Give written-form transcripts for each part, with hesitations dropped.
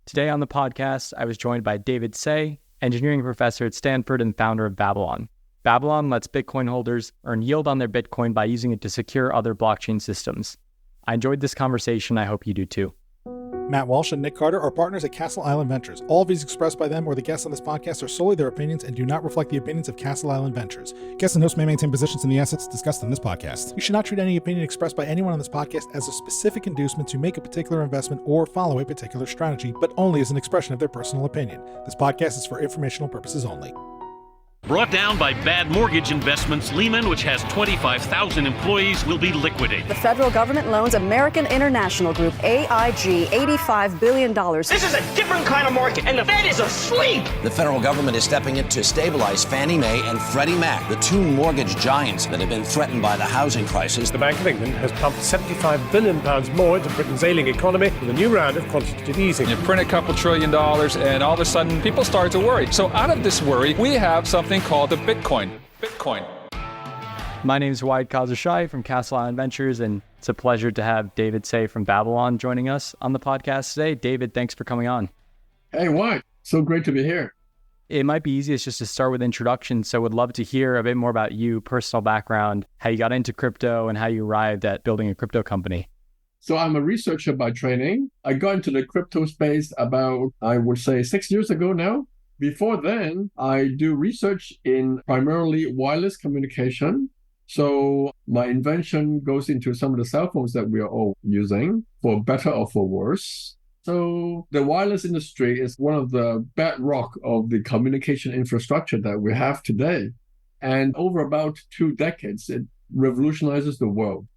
Today on the podcast, I was joined by David Say, engineering professor at Stanford and founder of Babylon. Babylon lets Bitcoin holders earn yield on their Bitcoin by using it to secure other blockchain systems. I enjoyed this conversation. I hope you do too. Matt Walsh and Nick Carter are partners at Castle Island Ventures. All views expressed by them or the guests on this podcast are solely their opinions and do not reflect the opinions of Castle Island Ventures. Guests and hosts may maintain positions in the assets discussed in this podcast. You should not treat any opinion expressed by anyone on this podcast as a specific inducement to make a particular investment or follow a particular strategy, but only as an expression of their personal opinion. This podcast is for informational purposes only. Brought down by bad mortgage investments, Lehman, which has 25,000 employees, will be liquidated. The federal government loans American International Group, AIG, $85 billion. This is a different kind of market, and the Fed is asleep. The federal government is stepping in to stabilize Fannie Mae and Freddie Mac, the two mortgage giants that have been threatened by the housing crisis. The Bank of England has pumped £75 billion more into Britain's ailing economy with a new round of quantitative easing. You print a couple $1 trillion, and all of a sudden, people start to worry. So out of this worry, we have something called the Bitcoin. My name is Wyatt Kazashai from Castle Island Ventures, and it's a pleasure to have David Say from Babylon joining us on the podcast today. David, thanks for coming on. Hey, Wyatt. So great to be here. It might be easiest just to start with introductions, so would love to hear a bit more about you, personal background, how you got into crypto, and how you arrived at building a crypto company. So I'm a researcher by training. I got into the crypto space about, I would say, 6 years ago now. Before then, I do research in primarily wireless communication. So my invention goes into some of the cell phones that we are all using, for better or for worse. So the wireless industry is one of the bedrock of the communication infrastructure that we have today. And over about 2 decades, it revolutionizes the world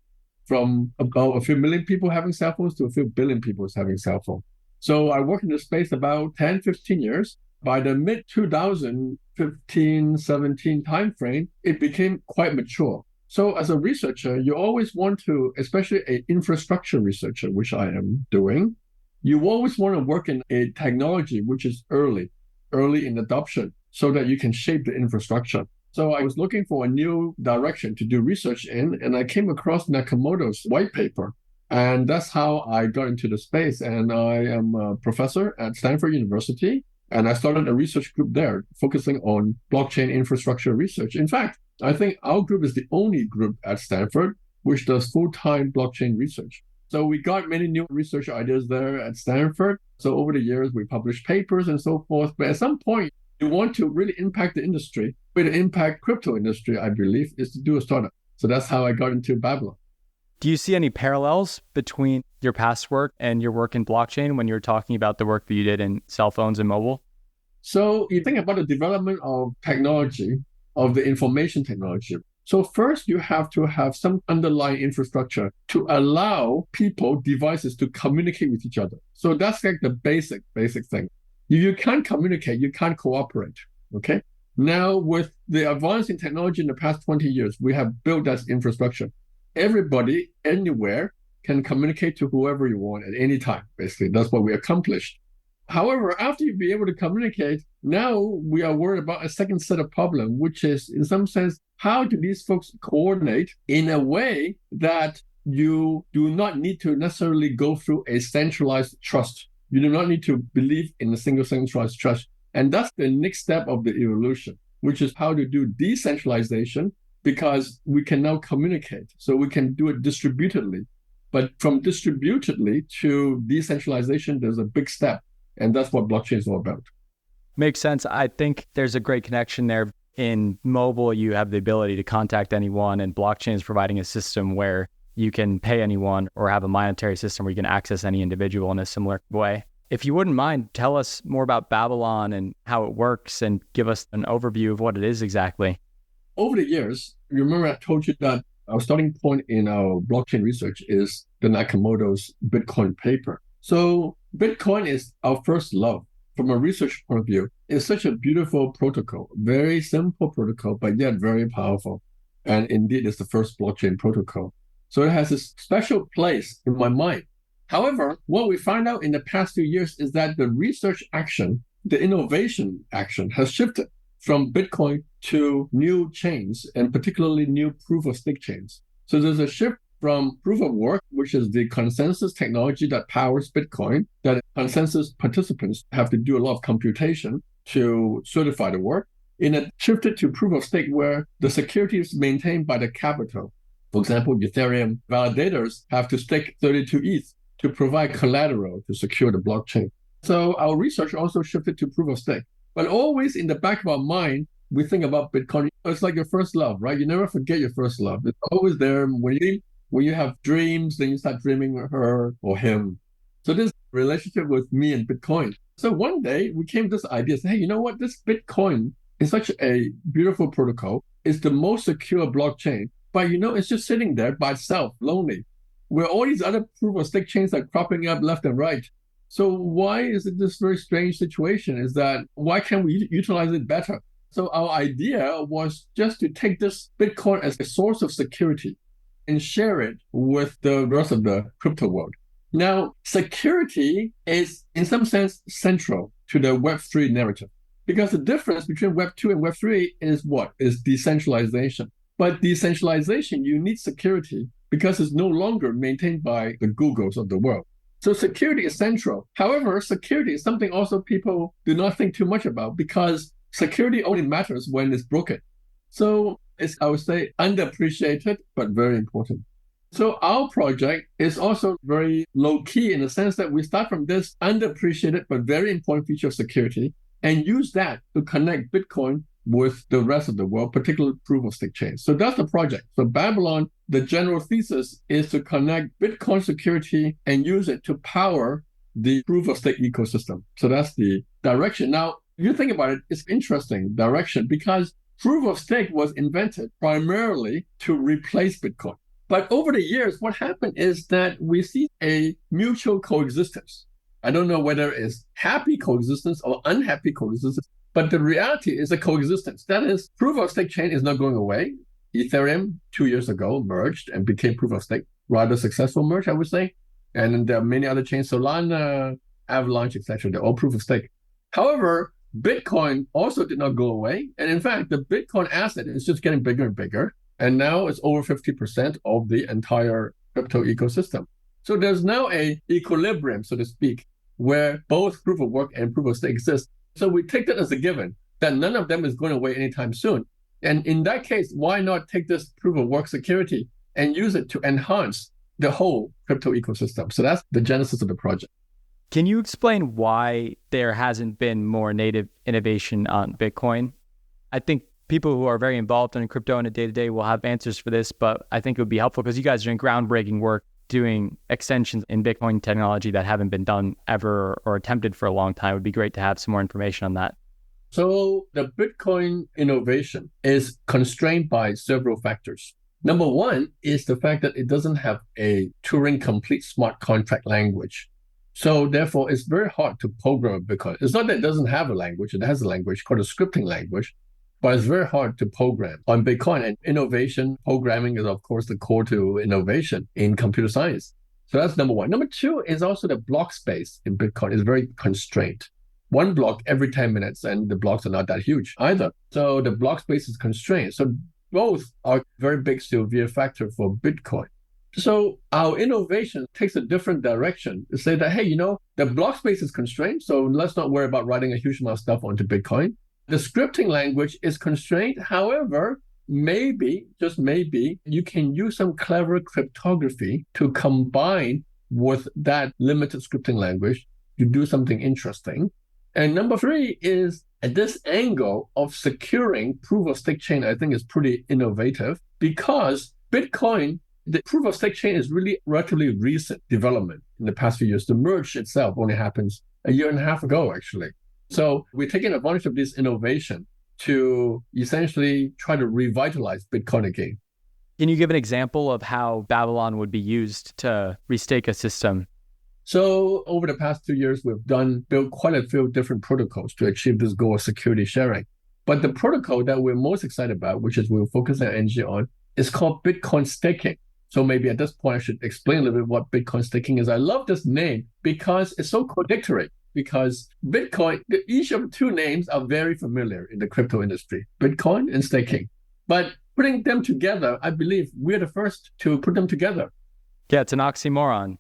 from about a few million people having cell phones to a few billion people having cell phones. So I work in this space about 10, 15 years. By the mid-2015, 17 timeframe, it became quite mature. So as a researcher, you always want to, especially an infrastructure researcher, which I am doing, you always want to work in a technology which is early in adoption, so that you can shape the infrastructure. So I was looking for a new direction to do research in, and I came across Nakamoto's white paper. And that's how I got into the space. And I am a professor at Stanford University. And I started a research group there focusing on blockchain infrastructure research. In fact, I think our group is the only group at Stanford which does full-time blockchain research. So we got many new research ideas there at Stanford. So over the years, we published papers and so forth. But at some point, you want to really impact the industry. But to impact crypto industry, I believe, is to do a startup. So that's how I got into Babylon. Do you see any parallels between your past work and your work in blockchain when you're talking about the work that you did in cell phones and mobile? So you think about the development of technology, of the information technology. So first, you have to have some underlying infrastructure to allow people, devices to communicate with each other. So that's like the basic thing. You can't communicate, you can't cooperate, okay? Now, with the advance in technology in the past 20 years, we have built that infrastructure. Everybody, anywhere, can communicate to whoever you want at any time, basically. That's what we accomplished. However, after you be able to communicate, now we are worried about a second set of problem, which is, in some sense, how do these folks coordinate in a way that you do not need to necessarily go through a centralized trust. You do not need to believe in a single centralized trust. And that's the next step of the evolution, which is how to do decentralization, because we can now communicate. So we can do it distributedly. But from distributedly to decentralization, there's a big step. And that's what blockchain is all about. Makes sense. I think there's a great connection there. In mobile, you have the ability to contact anyone, and blockchain is providing a system where you can pay anyone or have a monetary system where you can access any individual in a similar way. If you wouldn't mind, tell us more about Babylon and how it works and give us an overview of what it is exactly. Over the years, you remember I told you that our starting point in our blockchain research is the Nakamoto's Bitcoin paper. So Bitcoin is our first love. From a research point of view, it's such a beautiful protocol, very simple protocol, but yet very powerful. And indeed, it's the first blockchain protocol. So it has a special place in my mind. However, what we find out in the past few years is that the research action, the innovation action has shifted from Bitcoin to new chains, and particularly new proof-of-stake chains. So there's a shift from proof of work, which is the consensus technology that powers Bitcoin, that consensus participants have to do a lot of computation to certify the work. And it shifted to proof of stake, where the security is maintained by the capital. For example, Ethereum validators have to stake 32 ETH to provide collateral to secure the blockchain. So our research also shifted to proof of stake. But always in the back of our mind, we think about Bitcoin. It's like your first love, right? You never forget your first love. It's always there. When you have dreams, then you start dreaming of her or him. So this relationship with me and Bitcoin. So one day we came to this idea, say, hey, you know what? This Bitcoin is such a beautiful protocol. It's the most secure blockchain. But, it's just sitting there by itself, lonely, where all these other proof of stake chains are cropping up left and right. So why is it this very strange situation? Is that why can't we utilize it better? So our idea was just to take this Bitcoin as a source of security and share it with the rest of the crypto world. Now, security is in some sense central to the Web3 narrative, because the difference between Web2 and Web3 is what? Is decentralization. But decentralization, you need security because it's no longer maintained by the Googles of the world. So security is central. However, security is something also people do not think too much about, because security only matters when it's broken. So it's, I would say, underappreciated, but very important. So our project is also very low-key in the sense that we start from this underappreciated but very important feature of security and use that to connect Bitcoin with the rest of the world, particularly proof of stake chains. So that's the project. So Babylon, the general thesis is to connect Bitcoin security and use it to power the proof of stake ecosystem. So that's the direction. Now, if you think about it, it's interesting direction, because proof of stake was invented primarily to replace Bitcoin. But over the years, what happened is that we see a mutual coexistence. I don't know whether it's happy coexistence or unhappy coexistence, but the reality is a coexistence. That is, proof of stake chain is not going away. Ethereum 2 years ago merged and became proof of stake, rather successful merge, I would say. And there are many other chains, Solana, Avalanche, etc. They're all proof of stake. However, Bitcoin also did not go away. And in fact, the Bitcoin asset is just getting bigger and bigger. And now it's over 50% of the entire crypto ecosystem. So there's now an equilibrium, so to speak, where both proof of work and proof of stake exist. So we take that as a given, that none of them is going away anytime soon. And in that case, why not take this proof of work security and use it to enhance the whole crypto ecosystem? So that's the genesis of the project. Can you explain why there hasn't been more native innovation on Bitcoin? I think people who are very involved in crypto in a day-to-day will have answers for this, but I think it would be helpful because you guys are doing groundbreaking work doing extensions in Bitcoin technology that haven't been done ever or attempted for a long time. It would be great to have some more information on that. So the Bitcoin innovation is constrained by several factors. Number one is the fact that it doesn't have a Turing-complete smart contract language. So therefore, it's very hard to program Bitcoin. It's not that it doesn't have a language. It has a language called a scripting language, but it's very hard to program on Bitcoin. And innovation, programming is, of course, the core to innovation in computer science. So that's number one. Number two is also the block space in Bitcoin is very constrained. One block every 10 minutes, and the blocks are not that huge either. So the block space is constrained. So both are very big severe factor for Bitcoin. So our innovation takes a different direction to say that, hey, the block space is constrained, so let's not worry about writing a huge amount of stuff onto Bitcoin. The scripting language is constrained. However, maybe, just maybe, you can use some clever cryptography to combine with that limited scripting language to do something interesting. And number three is at this angle of securing proof of stake chain, I think is pretty innovative, because Bitcoin, the proof of stake chain is really relatively recent development in the past few years. The merge itself only happens a year and a half ago, actually. So we're taking advantage of this innovation to essentially try to revitalize Bitcoin again. Can you give an example of how Babylon would be used to restake a system? So over the past 2 years, we've built quite a few different protocols to achieve this goal of security sharing. But the protocol that we're most excited about, which is we'll focus our energy on, is called Bitcoin staking. So maybe at this point, I should explain a little bit what Bitcoin staking is. I love this name because it's so contradictory. Because Bitcoin, each of the two names are very familiar in the crypto industry, Bitcoin and staking. But putting them together, I believe we're the first to put them together. Yeah, it's an oxymoron.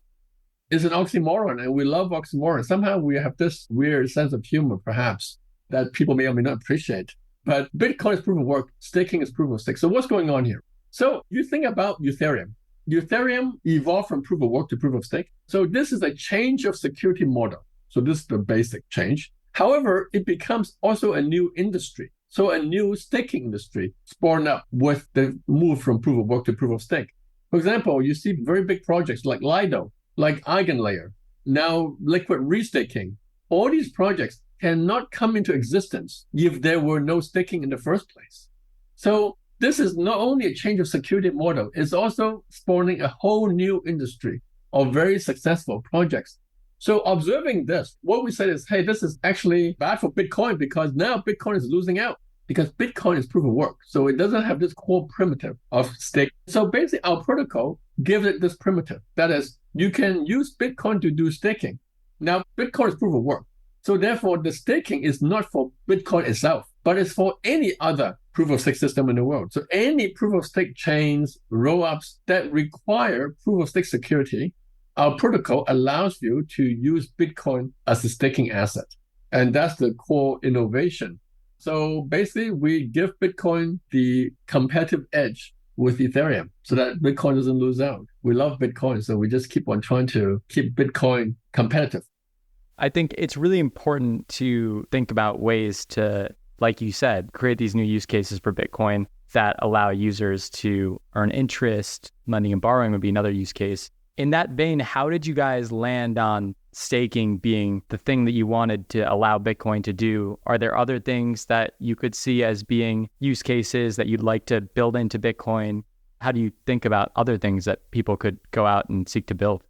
It's an oxymoron, and we love oxymoron. Somehow we have this weird sense of humor, perhaps, that people may or may not appreciate. But Bitcoin is proof of work, staking is proof of stake. So what's going on here? So you think about Ethereum. Ethereum evolved from proof of work to proof of stake. So this is a change of security model. So this is the basic change. However, it becomes also a new industry. So a new staking industry spawned up with the move from proof of work to proof of stake. For example, you see very big projects like Lido, like EigenLayer, now liquid restaking. All these projects cannot come into existence if there were no staking in the first place. So this is not only a change of security model, it's also spawning a whole new industry of very successful projects. So observing this, what we said is, hey, this is actually bad for Bitcoin because now Bitcoin is losing out because Bitcoin is proof of work. So it doesn't have this core primitive of stake. So basically our protocol gives it this primitive. That is, you can use Bitcoin to do staking. Now, Bitcoin is proof of work. So therefore, the staking is not for Bitcoin itself, but it's for any other proof of stake system in the world. So any proof of stake chains, rollups that require proof of stake security, our protocol allows you to use Bitcoin as a staking asset. And that's the core innovation. So basically, we give Bitcoin the competitive edge with Ethereum so that Bitcoin doesn't lose out. We love Bitcoin, so we just keep on trying to keep Bitcoin competitive. I think it's really important to think about ways to, like you said, create these new use cases for Bitcoin that allow users to earn interest. Lending and borrowing would be another use case. In that vein, how did you guys land on staking being the thing that you wanted to allow Bitcoin to do? Are there other things that you could see as being use cases that you'd like to build into Bitcoin? How do you think about other things that people could go out and seek to build?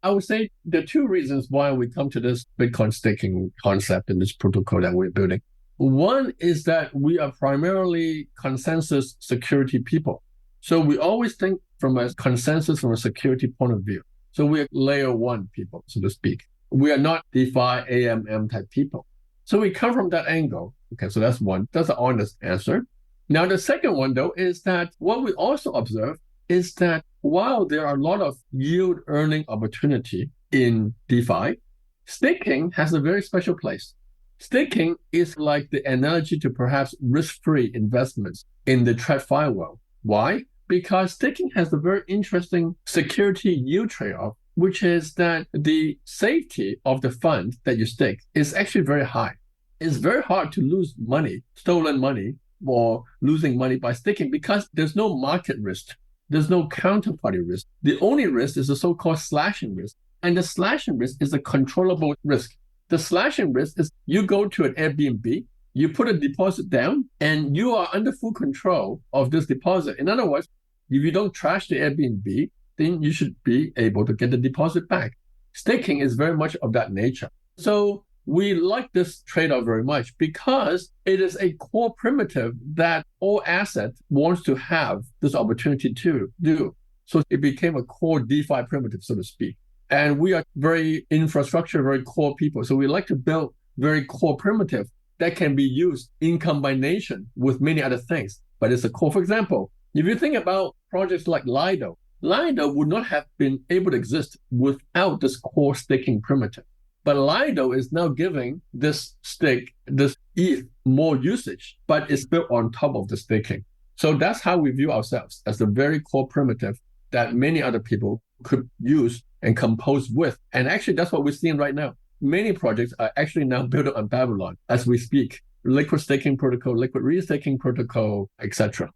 I would say the two reasons why we come to this Bitcoin staking concept and this protocol that we're building. One is that we are primarily consensus security people. So we always think from a consensus, from a security point of view. So we're layer one people, so to speak. We are not DeFi, AMM type people. So we come from that angle. Okay, so that's one. That's an honest answer. Now, the second one, though, is that what we also observe is that while there are a lot of yield earning opportunity in DeFi, staking has a very special place. Staking is like the analogy to perhaps risk-free investments in the TradFi world. Why? Because staking has a very interesting security yield trade-off, which is that the safety of the fund that you stake is actually very high. It's very hard to lose money, stolen money, or losing money by staking because there's no market risk. There's no counterparty risk. The only risk is the so-called slashing risk. And the slashing risk is a controllable risk. The slashing risk is you go to an Airbnb, you put a deposit down, and you are under full control of this deposit. In other words, if you don't trash the Airbnb, then you should be able to get the deposit back. Staking is very much of that nature. So we like this trade-off very much because it is a core primitive that all asset wants to have this opportunity to do. So it became a core DeFi primitive, so to speak. And we are very infrastructure, very core people. So we like to build very core primitive that can be used in combination with many other things. But it's a core. For example, if you think about projects like Lido would not have been able to exist without this core staking primitive. But Lido is now giving this stake, this ETH, more usage, but it's built on top of the staking. So that's how we view ourselves, as the very core primitive that many other people could use and compose with. And actually, that's what we're seeing right now. Many projects are actually now built on Babylon as we speak. Liquid staking protocol, liquid restaking protocol, etc.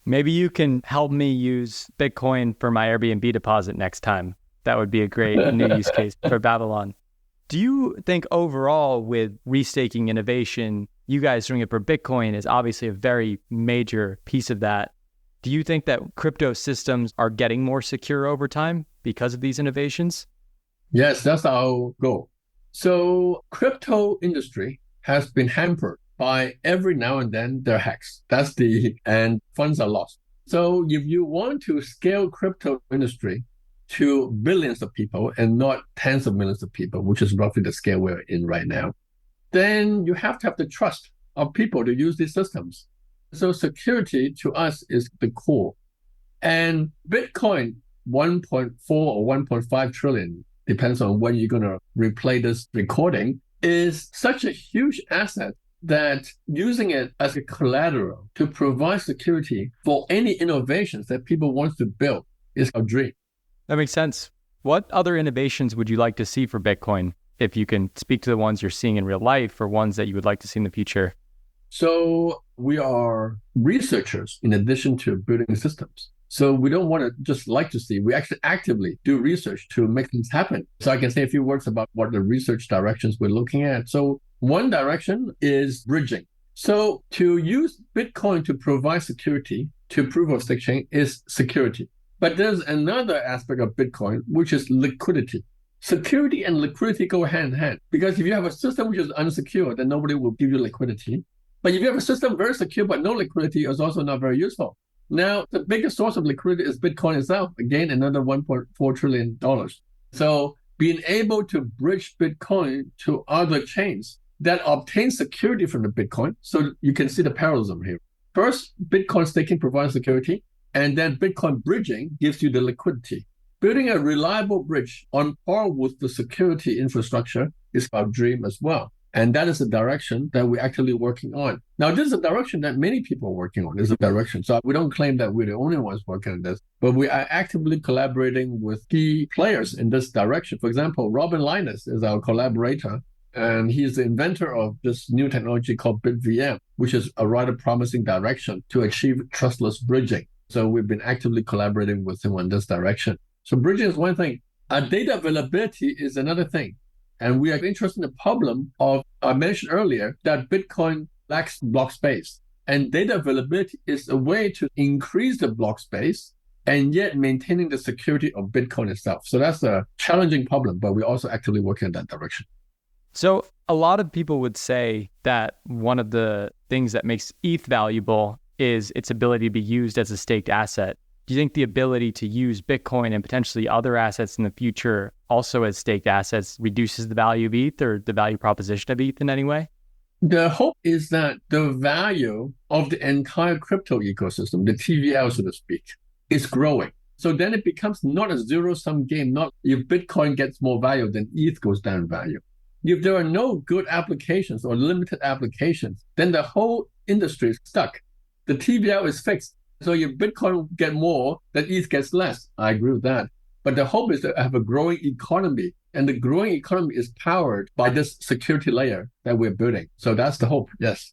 Maybe you can help me use Bitcoin for my Airbnb deposit next time. That would be a great new use case for Babylon. Do you think overall with restaking innovation, you guys doing it for Bitcoin is obviously a very major piece of that. Do you think that crypto systems are getting more secure over time because of these innovations? Yes, that's our goal. So crypto industry has been hampered by every now and then there are hacks. And funds are lost. So if you want to scale crypto industry to billions of people and not tens of millions of people, which is roughly the scale we're in right now, then you have to have the trust of people to use these systems. So security to us is the core. And Bitcoin, 1.4 or 1.5 trillion, depends on when you're going to replay this recording, is such a huge asset that using it as a collateral to provide security for any innovations that people want to build is a dream. That makes sense. What other innovations would you like to see for Bitcoin? If you can speak to the ones you're seeing in real life or ones that you would like to see in the future. So we are researchers in addition to building systems. So we don't want to just like to see, we actually actively do research to make things happen. So I can say a few words about what the research directions we're looking at. So one direction is bridging. So to use Bitcoin to provide security to proof of stake chain is security. But there's another aspect of Bitcoin, which is liquidity. Security and liquidity go hand in hand, because if you have a system which is unsecure, then nobody will give you liquidity. But if you have a system very secure but no liquidity, it's also not very useful. Now, the biggest source of liquidity is Bitcoin itself. Again, another $1.4 trillion. So being able to bridge Bitcoin to other chains that obtain security from the Bitcoin, so you can see the parallelism here. First, Bitcoin staking provides security, and then Bitcoin bridging gives you the liquidity. Building a reliable bridge on par with the security infrastructure is our dream as well. And that is the direction that we're actually working on. Now, this is a direction that many people are working on. This is a direction. So we don't claim that we're the only ones working on this, but we are actively collaborating with key players in this direction. For example, Robin Linus is our collaborator, and he's the inventor of this new technology called BitVM, which is a rather promising direction to achieve trustless bridging. So we've been actively collaborating with him on this direction. So bridging is one thing. Data availability is another thing. And we are interested in the problem of, I mentioned earlier, that Bitcoin lacks block space. And data availability is a way to increase the block space and yet maintaining the security of Bitcoin itself. So that's a challenging problem, but we're also actively working in that direction. So a lot of people would say that one of the things that makes ETH valuable is its ability to be used as a staked asset. Do you think the ability to use Bitcoin and potentially other assets in the future also as staked assets reduces the value of ETH or the value proposition of ETH in any way? The hope is that the value of the entire crypto ecosystem, the TVL, so to speak, is growing. So then it becomes not a zero-sum game. Not if Bitcoin gets more value, then ETH goes down in value. If there are no good applications or limited applications, then the whole industry is stuck. The TVL is fixed. So if Bitcoin get more, then ETH gets less. I agree with that. But the hope is to have a growing economy. And the growing economy is powered by this security layer that we're building. So that's the hope, yes.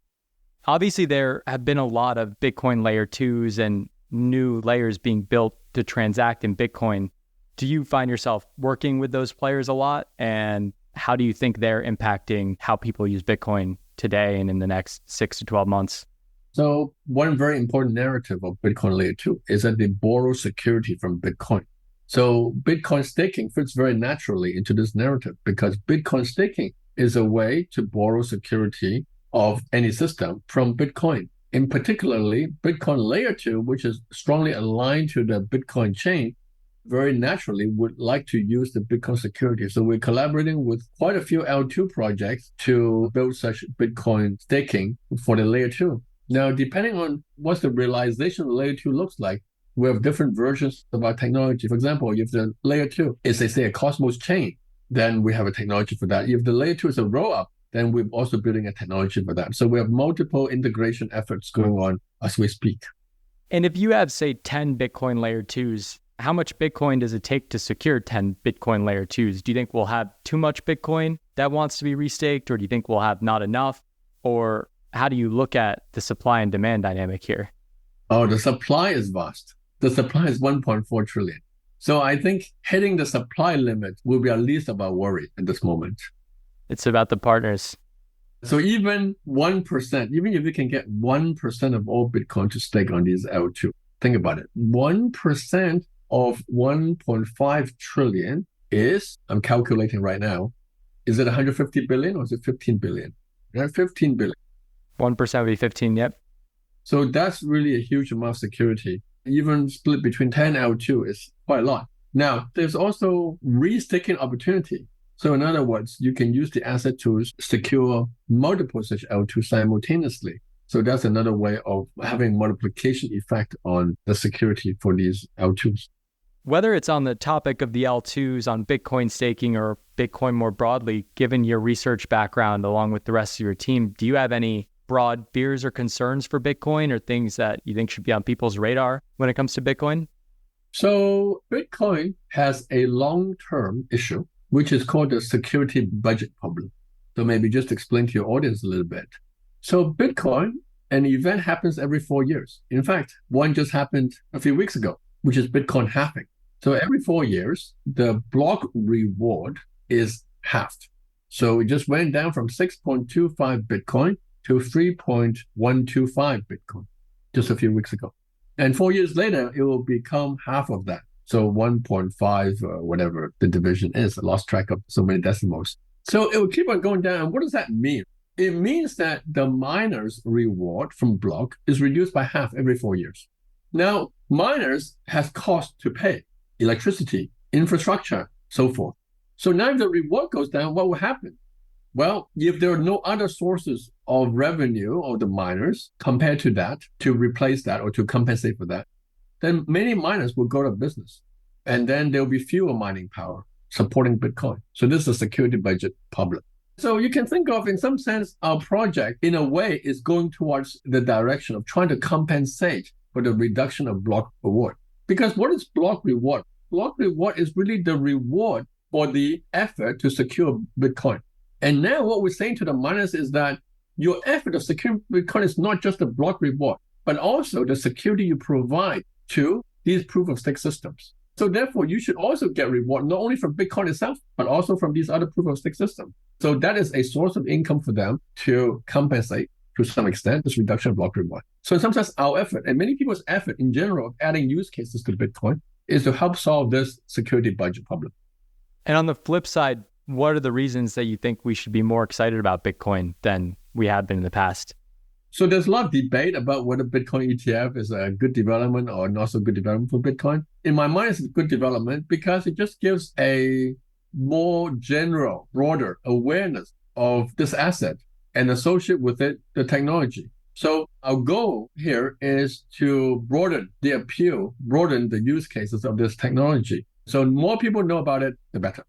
Obviously, there have been a lot of Bitcoin layer 2s and new layers being built to transact in Bitcoin. Do you find yourself working with those players a lot? And how do you think they're impacting how people use Bitcoin today and in the next 6 to 12 months? So one very important narrative of Bitcoin Layer 2 is that they borrow security from Bitcoin. So Bitcoin staking fits very naturally into this narrative because Bitcoin staking is a way to borrow security of any system from Bitcoin. In particularly, Bitcoin Layer 2, which is strongly aligned to the Bitcoin chain, very naturally would like to use the Bitcoin security. So we're collaborating with quite a few L2 projects to build such Bitcoin staking for the Layer 2. Now, depending on what the realization of Layer 2 looks like, we have different versions of our technology. For example, if the Layer 2 is, a Cosmos chain, then we have a technology for that. If the Layer 2 is a roll-up, then we're also building a technology for that. So we have multiple integration efforts going on as we speak. And if you have, say, 10 Bitcoin Layer 2s, how much Bitcoin does it take to secure 10 Bitcoin Layer 2s? Do you think we'll have too much Bitcoin that wants to be restaked, or do you think we'll have not enough? Or how do you look at the supply and demand dynamic here? Oh, the supply is vast. The supply is 1.4 trillion. So I think hitting the supply limit will be at least of our worry at this moment. It's about the partners. So even 1%, even if you can get 1% of all Bitcoin to stake on these L2, think about it. 1% of 1.5 trillion is, I'm calculating right now, is it 150 billion or is it 15 billion? 15 billion. 1% would be 15, yep. So that's really a huge amount of security. Even split between 10 L2 is quite a lot. Now, there's also restaking opportunity. So in other words, you can use the asset to secure multiple such L2 simultaneously. So that's another way of having multiplication effect on the security for these L2s. Whether it's on the topic of the L2s, on Bitcoin staking, or Bitcoin more broadly, given your research background along with the rest of your team, do you have any broad fears or concerns for Bitcoin or things that you think should be on people's radar when it comes to Bitcoin? So Bitcoin has a long-term issue, which is called the security budget problem. So maybe just explain to your audience a little bit. So Bitcoin, an event happens every 4 years. In fact, one just happened a few weeks ago, which is Bitcoin halving. So every 4 years, the block reward is halved. So it just went down from 6.25 Bitcoin to 3.125 Bitcoin just a few weeks ago. And 4 years later, it will become half of that. So 1.5 or whatever the division is. I lost track of so many decimals. So it will keep on going down. And what does that mean? It means that the miner's reward from block is reduced by half every 4 years. Now, miners have cost to pay, electricity, infrastructure, so forth. So now if the reward goes down, what will happen? Well, if there are no other sources of revenue of the miners compared to that, to replace that or to compensate for that, then many miners will go out of business. And then there will be fewer mining power supporting Bitcoin. So this is a security budget problem. So you can think of, in some sense, our project, in a way, is going towards the direction of trying to compensate for the reduction of block reward. Because what is block reward? Block reward is really the reward for the effort to secure Bitcoin. And now what we're saying to the miners is that your effort of securing Bitcoin is not just the block reward, but also the security you provide to these proof-of-stake systems. So therefore, you should also get reward not only from Bitcoin itself, but also from these other proof-of-stake systems. So that is a source of income for them to compensate to some extent this reduction of block reward. So in some sense, our effort, and many people's effort in general of adding use cases to Bitcoin, is to help solve this security budget problem. And on the flip side, what are the reasons that you think we should be more excited about Bitcoin than we have been in the past? So there's a lot of debate about whether Bitcoin ETF is a good development or not so good development for Bitcoin. In my mind, it's a good development because it just gives a more general, broader awareness of this asset and associate with it the technology. So our goal here is to broaden the appeal, broaden the use cases of this technology. So more people know about it, the better.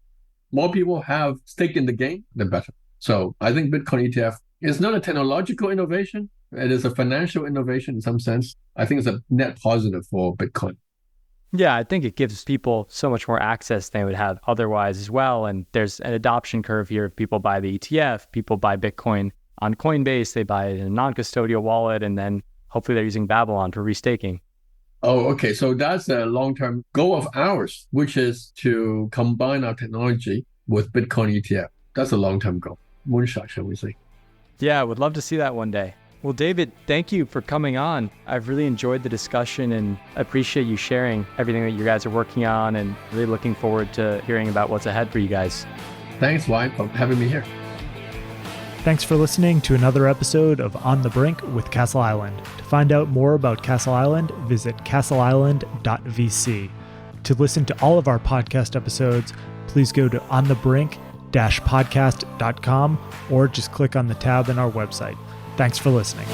More people have stake in the game, the better. So I think Bitcoin ETF is not a technological innovation. It is a financial innovation in some sense. I think it's a net positive for Bitcoin. Yeah, I think it gives people so much more access than they would have otherwise as well. And there's an adoption curve here. If people buy the ETF, people buy Bitcoin on Coinbase, they buy it in a non-custodial wallet, and then hopefully they're using Babylon for restaking. Oh, okay. So that's a long-term goal of ours, which is to combine our technology with Bitcoin ETF. That's a long-term goal. Moonshot, shall we say. Yeah, I would love to see that one day. Well, David, thank you for coming on. I've really enjoyed the discussion and appreciate you sharing everything that you guys are working on, and really looking forward to hearing about what's ahead for you guys. Thanks, Wyatt, for having me here. Thanks for listening to another episode of On the Brink with Castle Island. To find out more about Castle Island, visit castleisland.vc. To listen to all of our podcast episodes, please go to onthebrink-podcast.com or just click on the tab in our website. Thanks for listening.